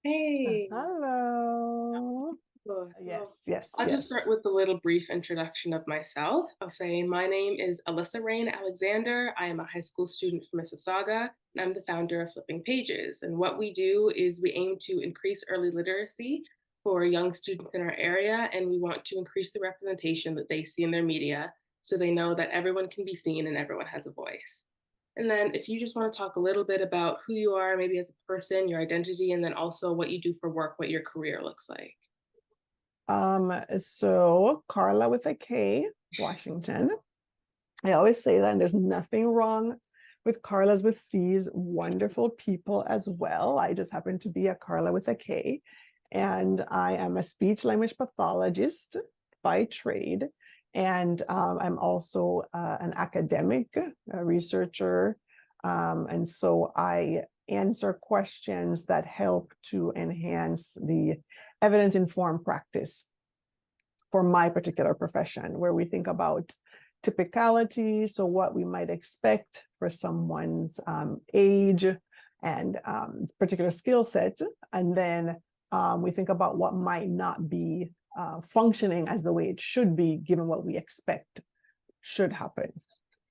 Hey. Hello. Well, Yes, I'll just start yes. with a little brief introduction of myself. I'll say my name is Alyssa Rain Alexander. I am a high school student from Mississauga, and I'm the founder of Flipping Pages. And what we do is we aim to increase early literacy for young students in our area, and we want to increase the representation that they see in their media so they know that everyone can be seen and everyone has a voice. And then if you just want to talk a little bit about who you are, maybe as a person, your identity, and then also what you do for work, what your career looks like. So Karla with a K, Washington. I always say that, and there's nothing wrong with Karlas with C's, wonderful people as well. I just happen to be a Karla with a K, and I am a speech language pathologist by trade. And I'm also an academic, a researcher. And so I answer questions that help to enhance the evidence-informed practice for my particular profession, where we think about typicality, so what we might expect for someone's age and particular skill set, and then we think about what might not be functioning as the way it should be, given what we expect should happen.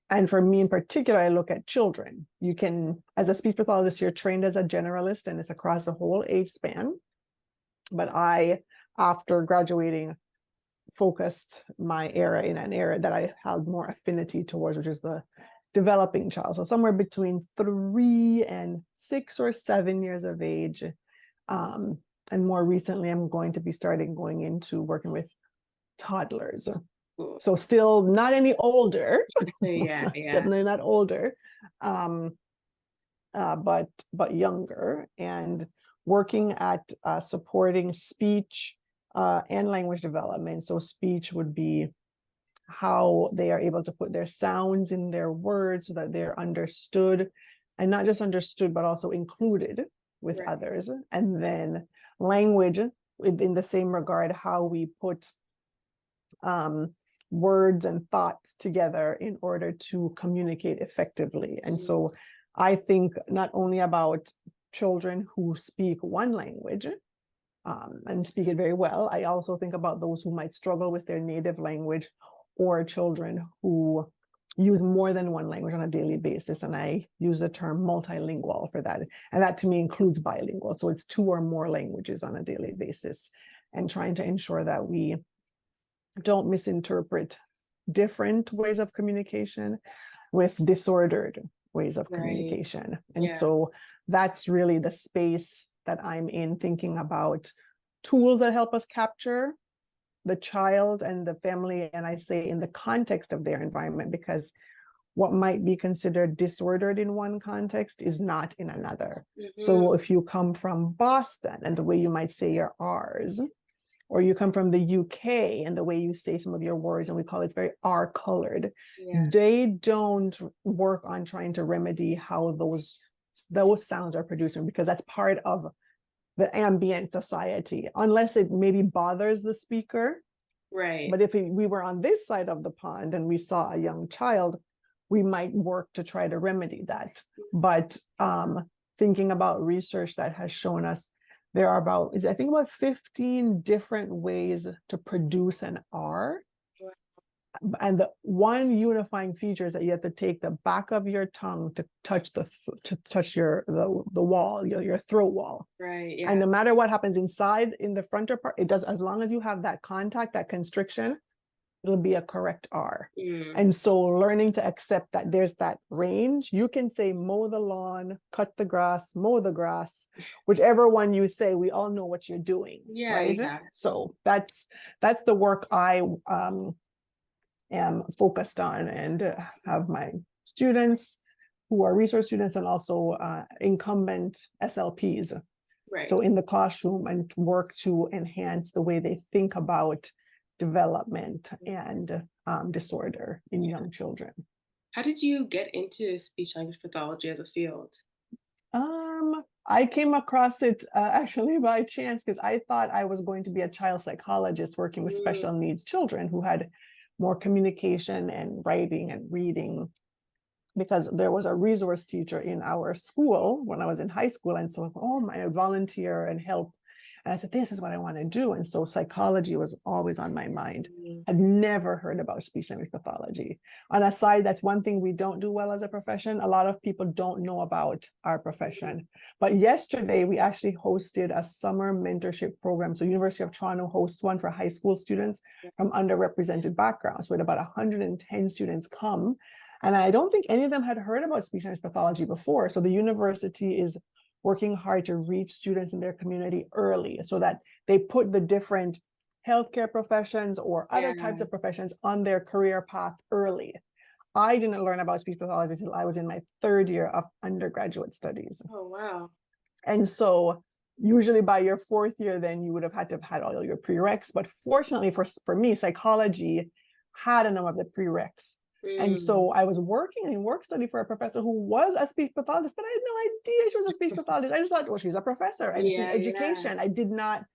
And for me in particular, I look at children. You can, as a speech pathologist, you're trained as a generalist, and it's across the whole age span. But I, after graduating, focused my era in an area that I had more affinity towards, which is the developing child. So somewhere between 3 and 6 or 7 years of age. And more recently, I'm going to be going into working with toddlers. Cool. So still not any older, Yeah, yeah. definitely not older, but younger, and working at supporting speech and language development. So speech would be how they are able to put their sounds in their words so that they're understood, and not just understood, but also included with Right. others. And then language, in the same regard, how we put words and thoughts together in order to communicate effectively. And so I think not only about children who speak one language, and speak it very well. I also think about those who might struggle with their native language, or children who use more than one language on a daily basis. And I use the term multilingual for that. And that to me includes bilingual. So it's 2 or more languages on a daily basis, and trying to ensure that we don't misinterpret different ways of communication with disordered ways of communication. And so that's really the space that I'm in, thinking about tools that help us capture the child and the family, and I say in the context of their environment, because what might be considered disordered in one context is not in another. So if you come from Boston and the way you might say your R's, or you come from the UK and the way you say some of your words, and we call it very R-colored, they don't work on trying to remedy how those sounds are producing, because that's part of the ambient society, unless it maybe bothers the speaker. Right. But if we were on this side of the pond and we saw a young child, we might work to try to remedy that. But thinking about research that has shown us there are about 15 different ways to produce an R. And the one unifying feature is that you have to take the back of your tongue to touch the wall, your throat wall. Right. Yeah. And no matter what happens inside, in the frontal part, it does, as long as you have that contact, that constriction, it'll be a correct R. And so learning to accept that there's that range. You can say mow the lawn, cut the grass, mow the grass, whichever one you say, we all know what you're doing. Yeah. Right. Yeah. So that's the work I am focused on, and have my students who are resource students and also incumbent SLPs. Right. So in the classroom, and work to enhance the way they think about development and disorder in young children. How did you get into speech language pathology as a field? I came across it actually by chance, because I thought I was going to be a child psychologist working with special needs children who had more communication and writing and reading because there was a resource teacher in our school when I was in high school. And so, oh, my volunteer and help. And I said, this is what I want to do. And so psychology was always on my mind. Mm. I'd never heard about speech language pathology. On a side, that's one thing we don't do well as a profession. A lot of people don't know about our profession. But yesterday, we actually hosted a summer mentorship program. So University of Toronto hosts one for high school students from underrepresented backgrounds. We had about 110 students come. And I don't think any of them had heard about speech language pathology before. So the university is working hard to reach students in their community early so that they put the different healthcare professions or other types Yeah. of professions on their career path early. I didn't learn about speech pathology until I was in my third year of undergraduate studies. Oh, wow. And so usually by your fourth year, then you would have had to have had all your prereqs. But fortunately for me, psychology had a number of the prereqs. And Mm. so I was working in work study for a professor who was a speech pathologist, but I had no idea she was a speech pathologist. I just thought, well, she's a professor and it's in Yeah, yeah. education. I did not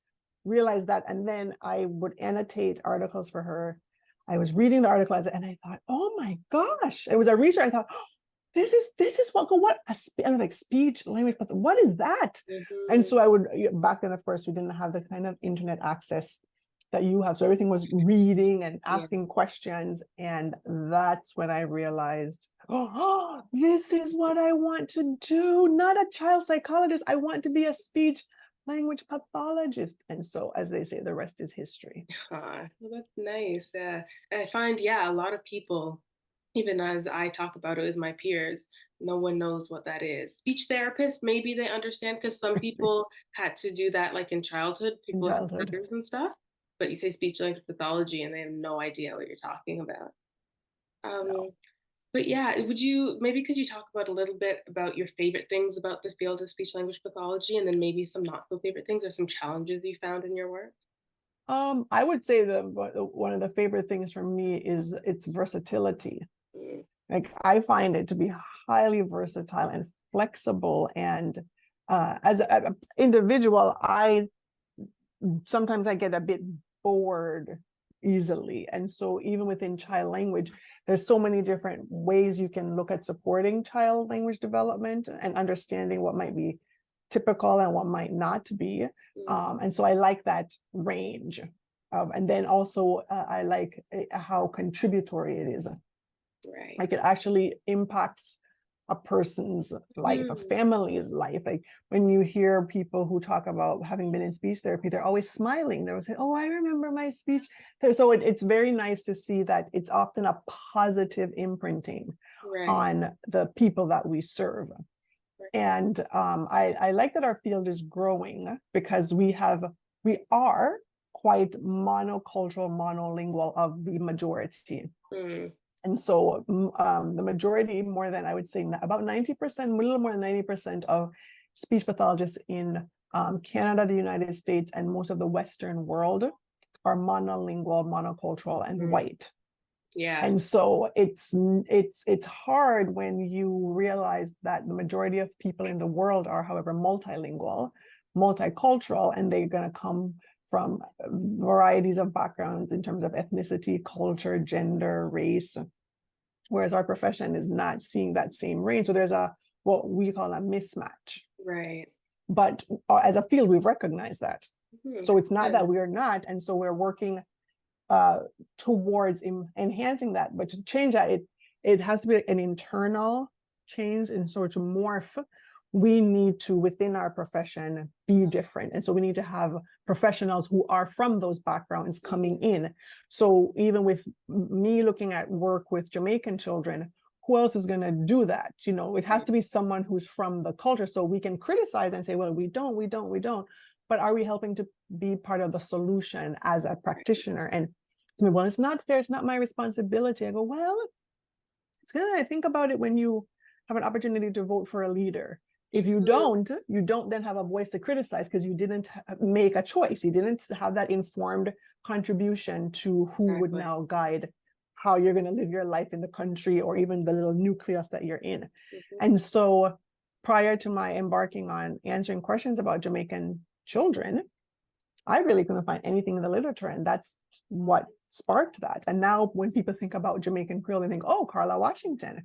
realize that. And then I would annotate articles for her. I was reading the article and I thought, oh my gosh, it was a research. I thought, oh, this is what I was like speech language, but what is that? And Mhm. so I would, back then, of course, we didn't have the kind of internet access that you have. So everything was reading and Yeah. asking questions. And that's when I realized, oh, this is what I want to do. Not a child psychologist. I want to be a speech language pathologist. And so, as they say, the rest is history. Well, that's nice. I find, yeah, a lot of people, even as I talk about it with my peers, no one knows what that is. Speech therapist, maybe they understand because some people had to do that like in childhood, In people have childhood. stutters and stuff. But you say speech language pathology and they have no idea what you're talking about. No. Um, but yeah, would you maybe could you talk about a little bit about your favorite things about the field of speech language pathology and then maybe some not so favorite things or some challenges you found in your work? I would say that one of the favorite things for me is its versatility. Mm. Like I find it to be highly versatile and flexible. And as an individual, I sometimes I get a bit bored easily. And so even within child language, there's so many different ways you can look at supporting child language development and understanding what might be typical and what might not be. Mm. And so I like that range. And then also I like how contributory it is. Right. Like it actually impacts a person's life, a Mhm. family's life. Like when you hear people who talk about having been in speech therapy, they're always smiling. They'll say, oh, I remember my speech. So it's very nice to see that it's often a positive imprinting Right. on the people that we serve. Right. And I like that our field is growing because we are quite monocultural, monolingual of the majority. Mm. And so the majority, more than I would say about 90%, a little more than 90% of speech pathologists in Canada, the United States, and most of the Western world are monolingual, monocultural, and Mm. white. Yeah. And so it's hard when you realize that the majority of people in the world are, however, multilingual, multicultural, and they're going to come from varieties of backgrounds in terms of ethnicity, culture, gender, race, whereas our profession is not seeing that same range. So there's what we call a mismatch. Right. But as a field, we've recognized that. Mhm. So it's not Good. that we're not, and so we're working towards enhancing that. But to change that, it has to be an internal change. And so to morph, we need to, within our profession, be different. And so we need to have professionals who are from those backgrounds coming in. So even with me looking at work with Jamaican children, who else is going to do that? It has to be someone who's from the culture. So we can criticize and say, well, we don't. But are we helping to be part of the solution as a practitioner? And well, it's not fair. It's not my responsibility. I go, well, it's kind of, I think about it when you have an opportunity to vote for a leader. If you Mhm. don't then have a voice to criticize because you didn't make a choice. You didn't have that informed contribution to who would Exactly. now guide how you're going to live your life in the country or even the little nucleus that you're in. Mhm. And so prior to my embarking on answering questions about Jamaican children, I really couldn't find anything in the literature. And that's what sparked that. And now when people think about Jamaican Creole, they think, oh, Karla Washington.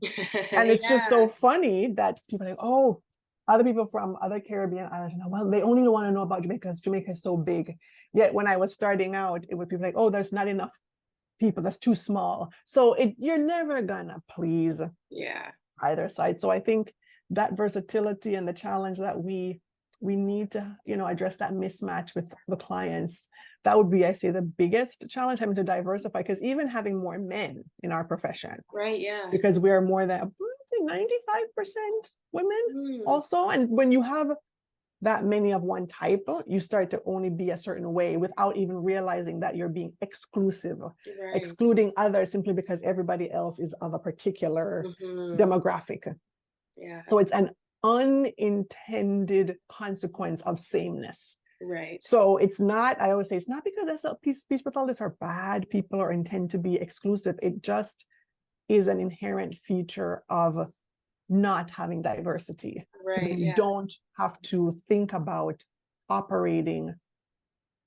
And it's just Yeah, so funny that people are like, oh, other people from other Caribbean islands, well, they only want to know about Jamaica because Jamaica is so big. Yet when I was starting out, it would be like, oh, there's not enough people, that's too small. So you're never gonna please yeah, either side. So I think that versatility and the challenge that we need to, address that mismatch with the clients. That would be, I say, the biggest challenge, having to diversify, because even having more men in our profession, right, yeah. because we are more than 95% women Mm, also. And when you have that many of one type, you start to only be a certain way without even realizing that you're being exclusive, right. excluding others simply because everybody else is of a particular Hmm. demographic. Yeah, So it's an unintended consequence of sameness. right, So it's not, I always say, it's not because speech pathologists are bad people or intend to be exclusive. It just is an inherent feature of not having diversity, because right, then you yeah, don't have to think about operating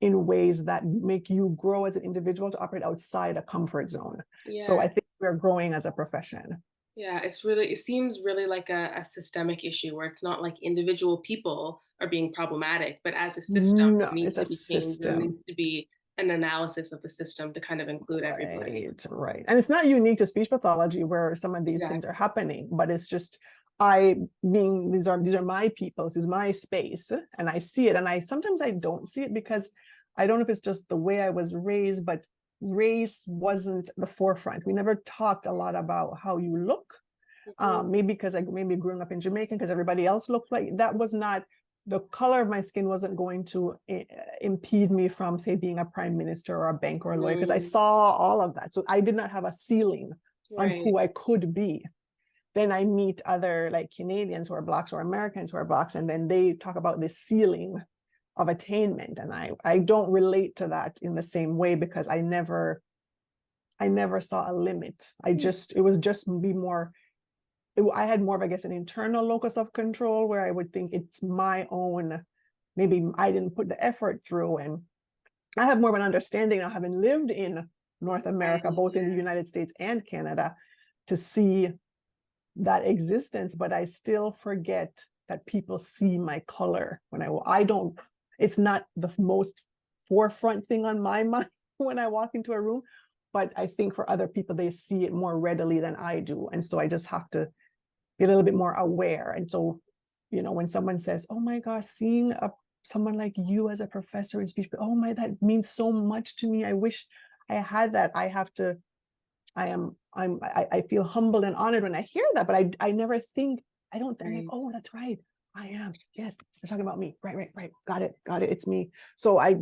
in ways that make you grow as an individual to operate outside a comfort zone. So yeah. I think we're growing as a profession. Yeah, it seems really like a systemic issue where it's not like individual people are being problematic, but as a system No, it needs it's to a be changed. There system. needs to be an analysis of the system to kind of include everybody. Right, right. And it's not unique to speech pathology where some of these things are Exactly. happening, but it's just I being these are my people, this is my space, and I see it. And I sometimes I don't see it because I don't know if it's just the way I was raised, but race wasn't the forefront. We never talked a lot about how you look. Mhm. Maybe because I maybe growing up in Jamaica because everybody else looked like that. Was not the color of my skin wasn't going to impede me from, say, being a prime minister or a banker or a lawyer, because I Mm, saw all of that. So I did not have a ceiling on right. who I could be. Then I meet other like Canadians who are blacks or Americans who are blacks, and then they talk about this ceiling of attainment. And I don't relate to that in the same way because I never saw a limit. It was just be more I had more of, I guess, an internal locus of control where I would think it's my own, maybe I didn't put the effort through. And I have more of an understanding now, having lived in North Right. America, both in the Yeah. United States and Canada, to see that existence, but I still forget that people see my color when I don't, it's not the most forefront thing on my mind when I walk into a room, but I think for other people, they see it more readily than I do. And so I just have to be a little bit more aware. And so, when someone says, "Oh my gosh, seeing someone like you as a professor in speech, oh my, that means so much to me. I wish I had that." I have to. I feel humbled and honored when I hear that, but I never think. I don't. I'm like, Right. oh, that's right. I am. Yes, they're talking about me. Right, right, right. Got it. Got it. It's me. So I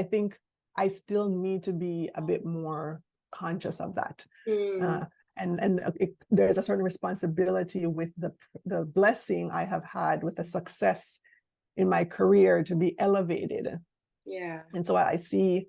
think I still need to be a bit more conscious of that. Mm, Uh, and there's a certain responsibility with the blessing I have had with the success in my career to be elevated. yeah. And so I see,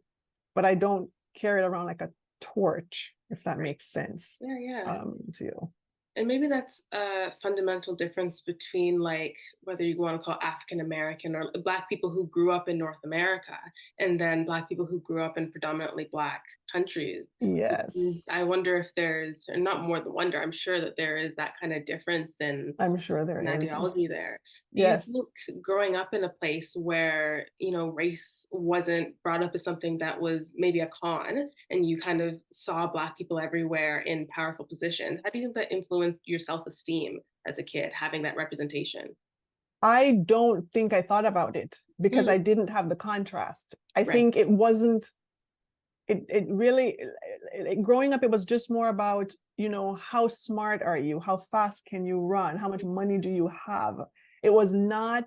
but I don't carry it around like a torch, if that Right. makes sense. Yeah. Yeah. To you. And maybe that's a fundamental difference between like whether you want to call African American or Black people who grew up in North America and then Black people who grew up in predominantly Black countries. I Yes, wonder if there's, or not more than wonder, I'm sure that there is that kind of difference in I'm sure there an is. ideology there. Do you think Yes. growing up in a place where, race wasn't brought up as something that was maybe a con and you kind of saw Black people everywhere in powerful positions, how do you think that influenced your self-esteem as a kid, having that representation? I don't think I thought about it because Mm, I didn't have the contrast. I right. think it wasn't it really growing up, it was just more about, how smart are you, how fast can you run, how much money do you have. It was not,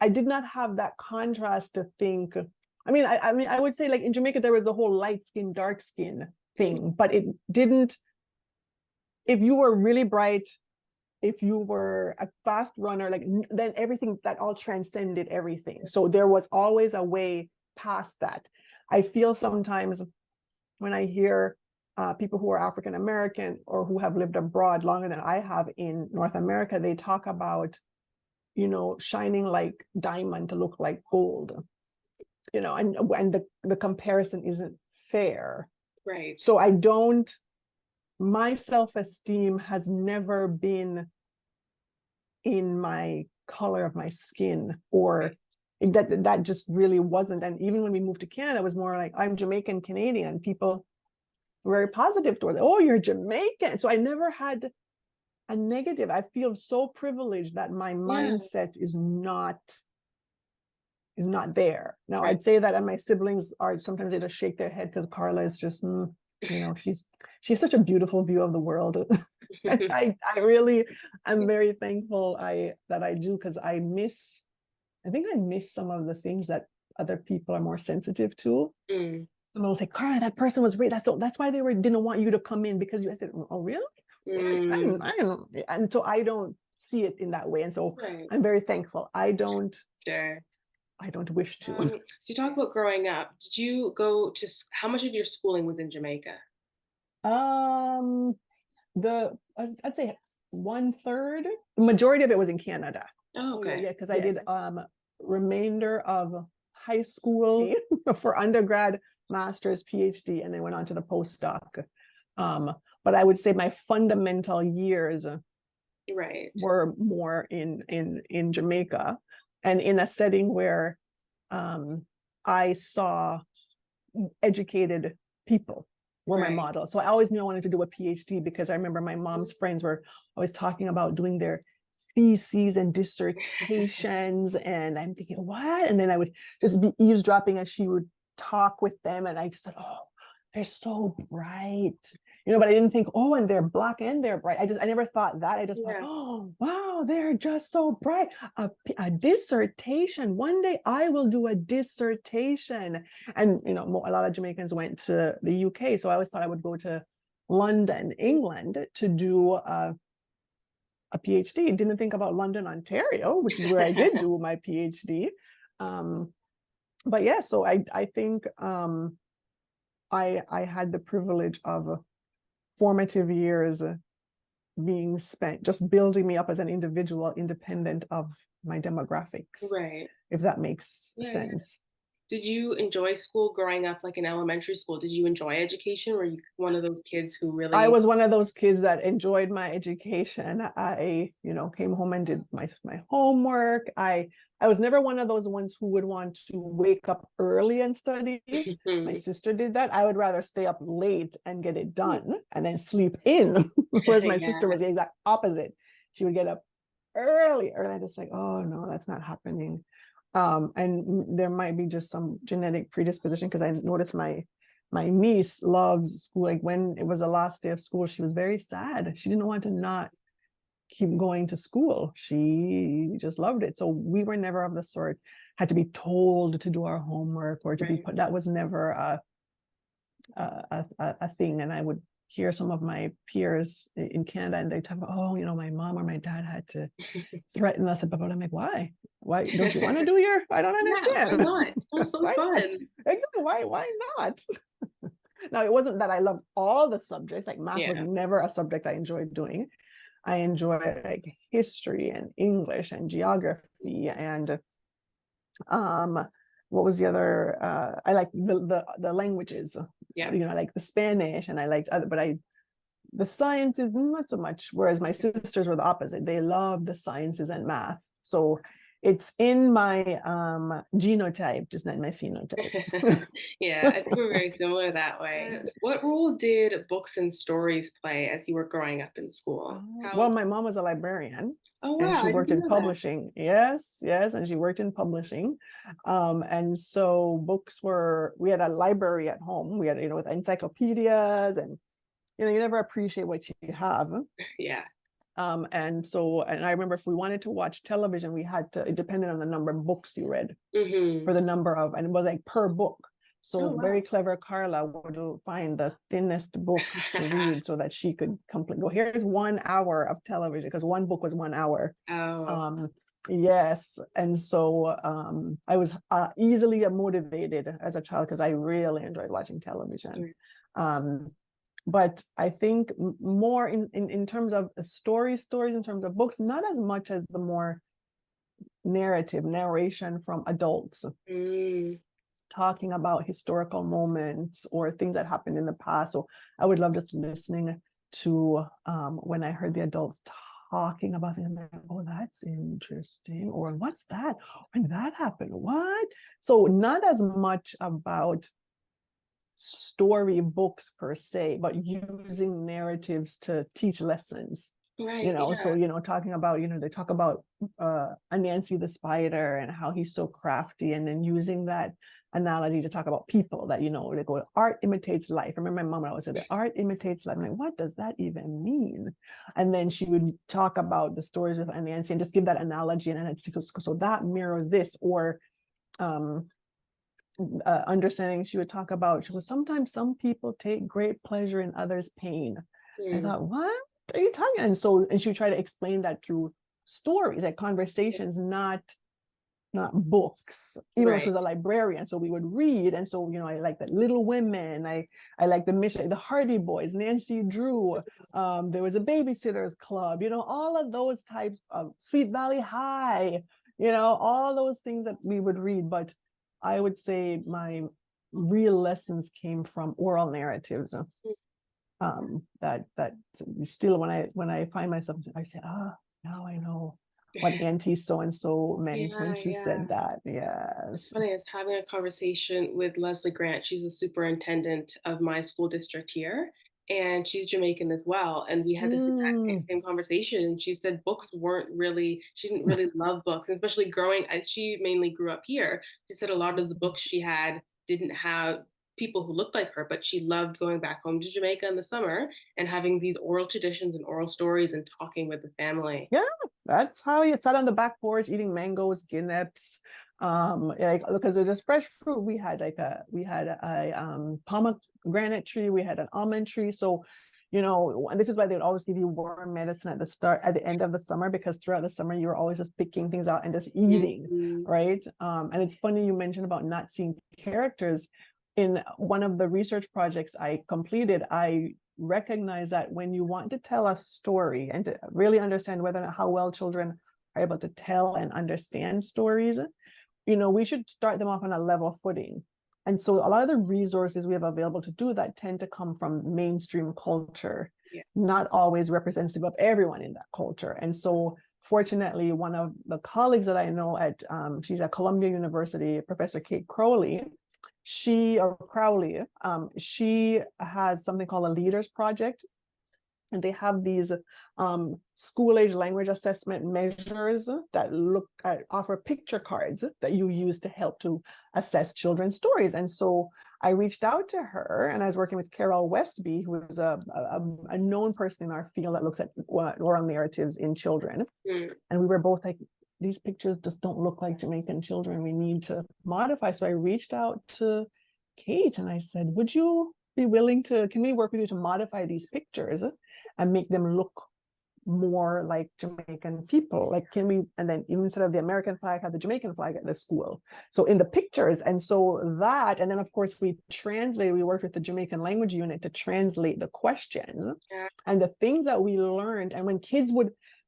I did not have that contrast to think. I mean I would say, like, in Jamaica there was the whole light skin dark skin thing, but it didn't, if you were really bright, if you were a fast runner, like, then everything, that all transcended everything. So there was always a way past that. I feel sometimes when I hear people who are African American or who have lived abroad longer than I have in North America, they talk about, shining like diamond to look like gold, and the comparison isn't fair. Right. So my self-esteem has never been in my color of my skin, or that just really wasn't. And even when we moved to Canada, it was more like, I'm Jamaican Canadian. People were very positive towards it. Oh, you're Jamaican. So I never had a negative. I feel so privileged that my Yeah. mindset is not there. Now, Right. I'd say that, and my siblings are sometimes they just shake their head because Karla is just, she has such a beautiful view of the world. And I really am very thankful that I do, because I think I miss some of the things that other people are more sensitive to. Mm. Someone will say, Karla, that person was great. That's why didn't want you to come in, because I said, oh, really? Mm. I don't, and so I don't see it in that way. And so Right. I'm very thankful. Sure. I don't wish to. So you talk about growing up. Did you go to, how much of your schooling was in Jamaica? Um, I'd say 1/3. The majority of it was in Canada. Oh, Oh yeah, okay. yeah, because I did remainder of high school for undergrad, master's, PhD, and then went on to the postdoc. But I would say my fundamental years Right. were more in Jamaica, and in a setting where I saw educated people were my Right. model. So I always knew I wanted to do a PhD, because I remember my mom's friends were always talking about doing their theses and dissertations, and I'm thinking, what? And then I would just be eavesdropping as she would talk with them, and I just thought, oh, they're so bright, but I didn't think, oh, and they're black and they're bright. I never thought that. I just thought, Yeah. oh, wow, they're just so bright. A dissertation. One day I will do a dissertation. And, a lot of Jamaicans went to the UK. So I always thought I would go to London, England, to do a PhD. Didn't think about London, Ontario, which is where I did do my PhD. But yeah, so I think I had the privilege of formative years being spent just building me up as an individual, independent of my demographics, Right. if that makes Yeah. sense. Did you enjoy school growing up, like in elementary school? Did you enjoy education? Were you one of those kids who I really? was one of those kids that enjoyed my education. I, came home and did my homework. I was never one of those ones who would want to wake up early and study. My sister did that. I would rather stay up late and get it done and then sleep in. Whereas my Yeah. sister was the exact opposite. She would get up early, and I just like, oh no, that's not happening. And there might be just some genetic predisposition, because I noticed my niece loves school. Like when it was the last day of school, she was very sad. She didn't want to not keep going to school. She just loved it. So we were never of the sort had to be told to do our homework or to be put. That was never a thing. And I would hear some of my peers in Canada, and they talk about, oh, my mom or my dad had to threaten us about. I'm like, why? Why don't you want to do your? I don't Yeah, why understand. not? School's so Why not? fun. Exactly. Why not? Now, it wasn't that I loved all the subjects. Like math was Yeah. never a subject I enjoyed doing. I enjoyed like history and English and geography and what was the other? I like the languages. Yeah. I like the Spanish, and I liked other, but the sciences not so much. Whereas my sisters were the opposite. They loved the sciences and math. So it's in my genotype, just not my phenotype. Yeah, I think we're very similar that way. What role did books and stories play as you were growing up in school? Well, How? my mom was a librarian, Oh and wow, she I didn't worked in know that. publishing. Yes, yes, and she worked in publishing. And so we had a library at home. We had, with encyclopedias, and you never appreciate what you have. Yeah. And I remember if we wanted to watch television, we had to, it depended on the number of books you read, Mm-hmm. for the number of, and it was like per book. Oh So very wow. clever Karla would find the thinnest book to read so that she could complete. Well, here's 1 hour of television, because one book was 1 hour. Oh. Yes, and so I was easily motivated as a child, because I really enjoyed watching television. But I think more in terms of stories in terms of books, not as much as the more narration from adults. Mm. talking about historical moments or things that happened in the past. So I would love just listening to when I heard the adults talking about things, I'm like, oh, that's interesting. Or what's that? When that happened, what? So not as much about story books per se, but using narratives to teach lessons. Right. Yeah. So talking about, they talk about Anansi the spider and how he's so crafty, and then using that analogy to talk about people that, they go, art imitates life. I remember my mom always said that art imitates life. I'm like, what does that even mean? And then she would talk about the stories with Anansi and just give that analogy, and then so that mirrors this. Or understanding, she would talk about, she goes, sometimes some people take great pleasure in others' pain. I thought, what are you talking? And she would try to explain that through stories, like conversations, not books, even though she Right. was a librarian. So we would read. And so, I like that Little Women. I like the mission, the Hardy Boys, Nancy Drew. There was a Babysitters Club, all of those types of Sweet Valley High, all those things that we would read. But I would say my real lessons came from oral narratives. That still, when I find myself, I say, now I know what Auntie so and so meant when Yeah, she yeah. said that. It's Yes. funny, I was having a conversation with Leslie Grant. She's a superintendent of my school district here, and she's Jamaican as well. And we had this exact Mm. same conversation. And she said books weren't really, she didn't really love books, especially growing, she mainly grew up here. She said a lot of the books she had didn't have people who looked like her, but she loved going back home to Jamaica in the summer and having these oral traditions and oral stories and talking with the family. Yeah, that's how you sat on the back porch eating mangoes, guineps, like because it was fresh fruit. We had a pomegranate tree, we had an almond tree. So, and this is why they would always give you warm medicine at the end of the summer, because throughout the summer you were always just picking things out and just eating, Mhm. right? And it's funny you mentioned about not seeing characters. In one of the research projects I completed, I recognize that when you want to tell a story and to really understand whether or not how well children are able to tell and understand stories, we should start them off on a level footing. And so a lot of the resources we have available to do that tend to come from mainstream culture, Yeah. not always representative of everyone in that culture. And so fortunately, one of the colleagues that I know she's at Columbia University, Professor Kate Crowley, she has something called a Leaders Project, and they have these school age language assessment measures that offer picture cards that you use to help to assess children's stories. And so I reached out to her, and I was working with Carol Westby, who is a known person in our field that looks at oral narratives in children. Mm. And we were both like, these pictures just don't look like Jamaican children. We need to modify. So I reached out to Kate and I said, would you be willing can we work with you to modify these pictures and make them look more like Jamaican people? Like, can we, and then instead of the American flag, have the Jamaican flag at the school? So in the pictures, and then of course we worked with the Jamaican language unit to translate the questions Yeah. and the things that we learned. And when kids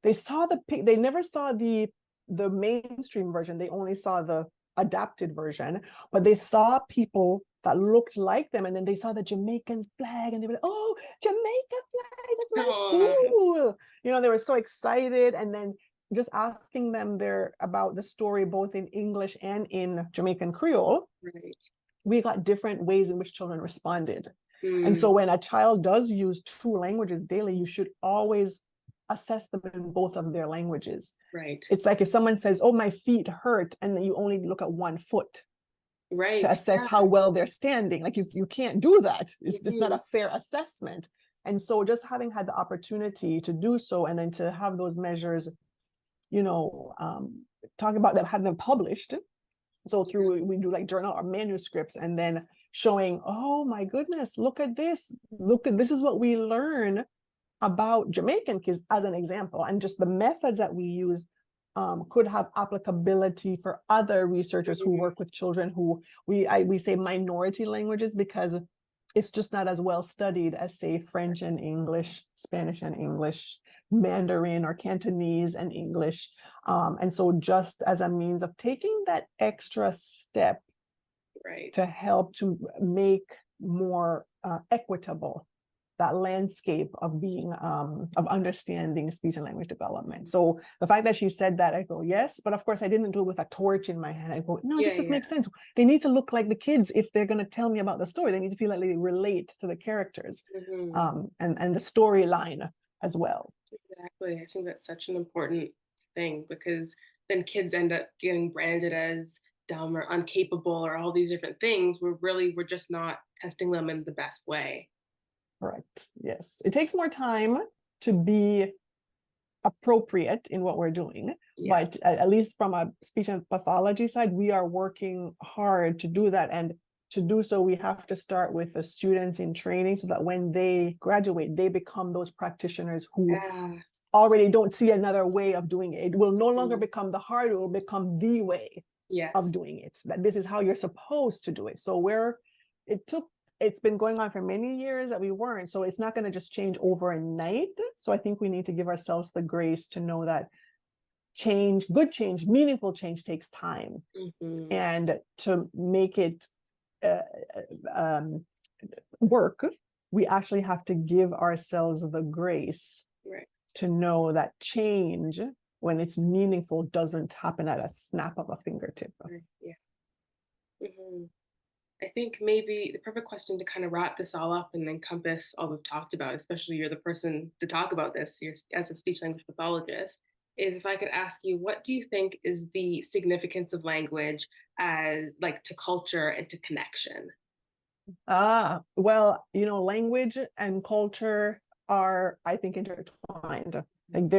they never saw the mainstream version, they only saw the adapted version, but they saw people that looked like them, and then they saw the Jamaican flag and they were like, oh, Jamaica flag, that's my Aw. school. They were so excited. And then just asking them about the story both in English and in Jamaican Creole, Right. we got different ways in which children responded. And so Mm. when a child does use two languages daily, you should always assess them in both of their languages. Right. It's like if someone says, oh, my feet hurt, and then you only look at one foot to Right. assess Yeah. how well they're standing. Like you can't do that. It's not Mhm. a fair assessment. And so just having had the opportunity to do so, and then to have those measures, talk about them, have them published. So we do like journal or manuscripts, and then showing, oh my goodness, look at this. This is what we learn about Jamaican kids as an example. And just the methods that we use could have applicability for other researchers who work with children who we say minority languages, because it's just not as well studied as, say, French and English, Spanish and English, Mandarin or Cantonese and English. And so just as a means of taking that extra step Right. to help to make more equitable that landscape of being of understanding speech and language development. So the fact that she said that, I go, yes, but of course I didn't do it with a torch in my hand. I go, no, Yeah, this just yeah. makes sense. They need to look like the kids if they're going to tell me about the story. They need to feel like they relate to the characters, Hmm. and the storyline as well. Exactly. I think that's such an important thing because then kids end up getting branded as dumb or incapable or all these different things where really we're just not testing them in the best way. Correct. Yes, it takes more time to be appropriate in what we're doing, Yeah. but at least from a speech and pathology side, we are working hard to do that. And to do so, we have to start with the students in training so that when they graduate, they become those practitioners who Yeah. already don't see another way of doing it. It will no longer Mhm. become the hard, it will become the way of Yes. doing it. That this is how you're supposed to do it. So it took it's been going on for many years that we weren't. So it's not going to just change overnight. So I think we need to give ourselves the grace to know that change, good change, meaningful change takes time. Hmm. And to make it uh, um, work, we actually have to give ourselves the grace Right. to know that change, when it's meaningful, doesn't happen at a snap of a fingertip. Right. Yeah. Hmm. I think maybe the perfect question to kind of wrap this all up and encompass all we've talked about, especially you're the person to talk about this as a speech language pathologist, is if I could ask you, what do you think is the significance of language as like to culture and to connection? Well, language and culture are, I think, intertwined. Like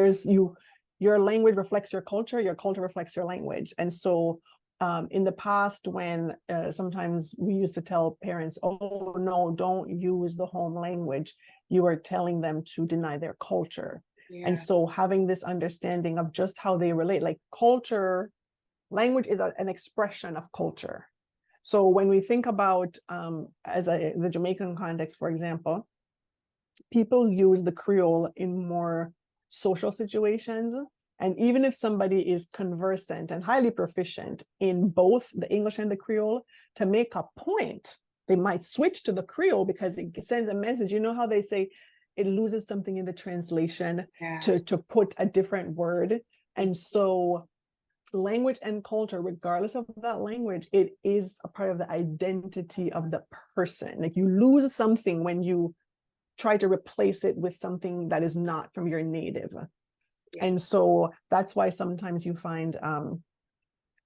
your language reflects your culture reflects your language. And so in the past, when sometimes we used to tell parents, oh, no, don't use the home language, you are telling them to deny their culture. And Yeah. so having this understanding of just how they relate, like culture, language is an expression of culture. So when we think about the Jamaican context, for example, people use the Creole in more social situations. And even if somebody is conversant and highly proficient in both the English and the Creole, to make a point, they might switch to the Creole because it sends a message. You know how they say it loses something in the translation Yeah. to put a different word. And so language and culture, regardless of that language, it is a part of the identity of the person. Like you lose something when you try to replace it with something that is not from your native. Yeah. And so that's why sometimes you find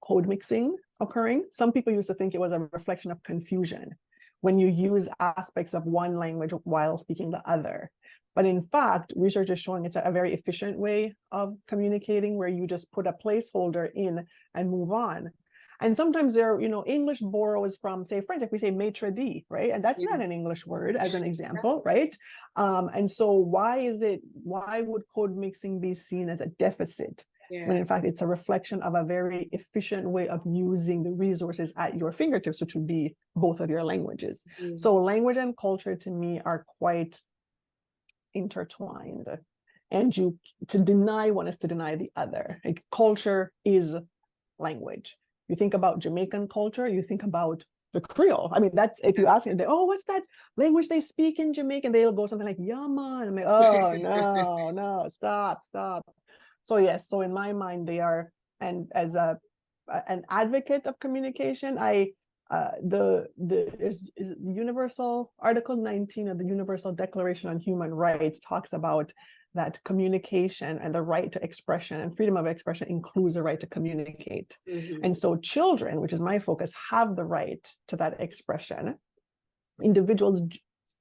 code mixing occurring. Some people used to think it was a reflection of confusion when you use aspects of one language while speaking the other. But in fact, research is showing it's a very efficient way of communicating where you just put a placeholder in and move on. And sometimes English borrows from, say, French, if we say maitre d', right? And that's not Yeah. an English word as an example, right? And so why would code mixing be seen as a deficit? When Yeah. in fact it's a reflection of a very efficient way of using the resources at your fingertips, which would be both of your languages. Mhm. So language and culture to me are quite intertwined. And to deny one is to deny the other. Like culture is language. You think about Jamaican culture, you think about the Creole. I mean, that's if you ask them, oh, what's that language they speak in Jamaica? They'll go something like Yaman. I'm like, oh no, no, stop, stop. So yes, so in my mind, they are, and as an advocate of communication, is Universal Article 19 of the Universal Declaration on Human Rights talks about that communication and the right to expression and freedom of expression includes the right to communicate. Mhm. And so children, which is my focus, have the right to that expression. Individuals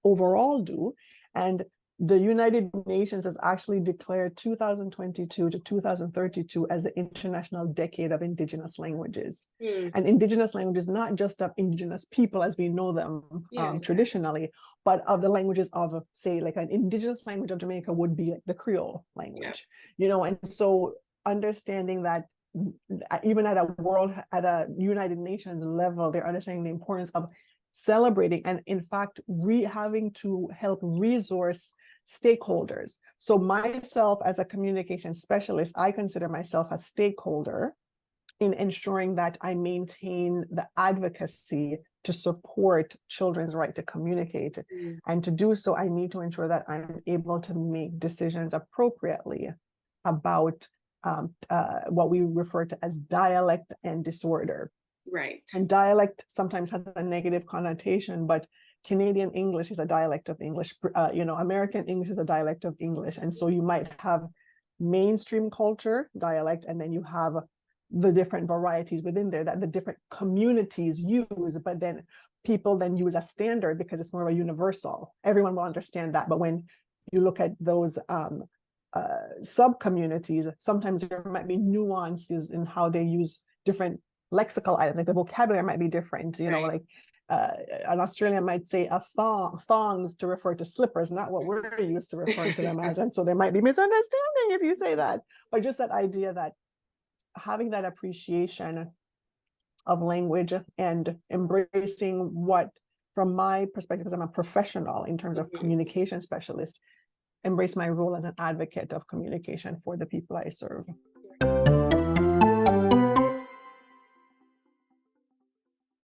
overall do. And the United Nations has actually declared 2022 to 2032 as the International Decade of Indigenous Languages. Mm. And Indigenous languages, not just of Indigenous people as we know them Yeah. Exactly. traditionally, but of the languages of, say, like an Indigenous language of Jamaica would be like the Creole Yeah. language, and so understanding that even at a United Nations level, they're understanding the importance of celebrating and in fact having to help resource stakeholders. So myself as a communication specialist, I consider myself a stakeholder in ensuring that I maintain the advocacy to support children's right to communicate. Mm. And to do so, I need to ensure that I'm able to make decisions appropriately about what we refer to as dialect and disorder. Right. And dialect sometimes has a negative connotation, but Canadian English is a dialect of English. American English is a dialect of English. And so you might have mainstream culture dialect, and then you have the different varieties within there that the different communities use, but then people then use a standard because it's more of a universal. Everyone will understand that. But when you look at those sub-communities, sometimes there might be nuances in how they use different lexical items, like the vocabulary might be different, Right. like an Australian might say a thongs to refer to slippers, not what we're used to referring to them as. And so there might be misunderstanding if you say that. But just that idea that having that appreciation of language and embracing what, from my perspective, as I'm a professional in terms of communication specialist, embrace my role as an advocate of communication for the people I serve.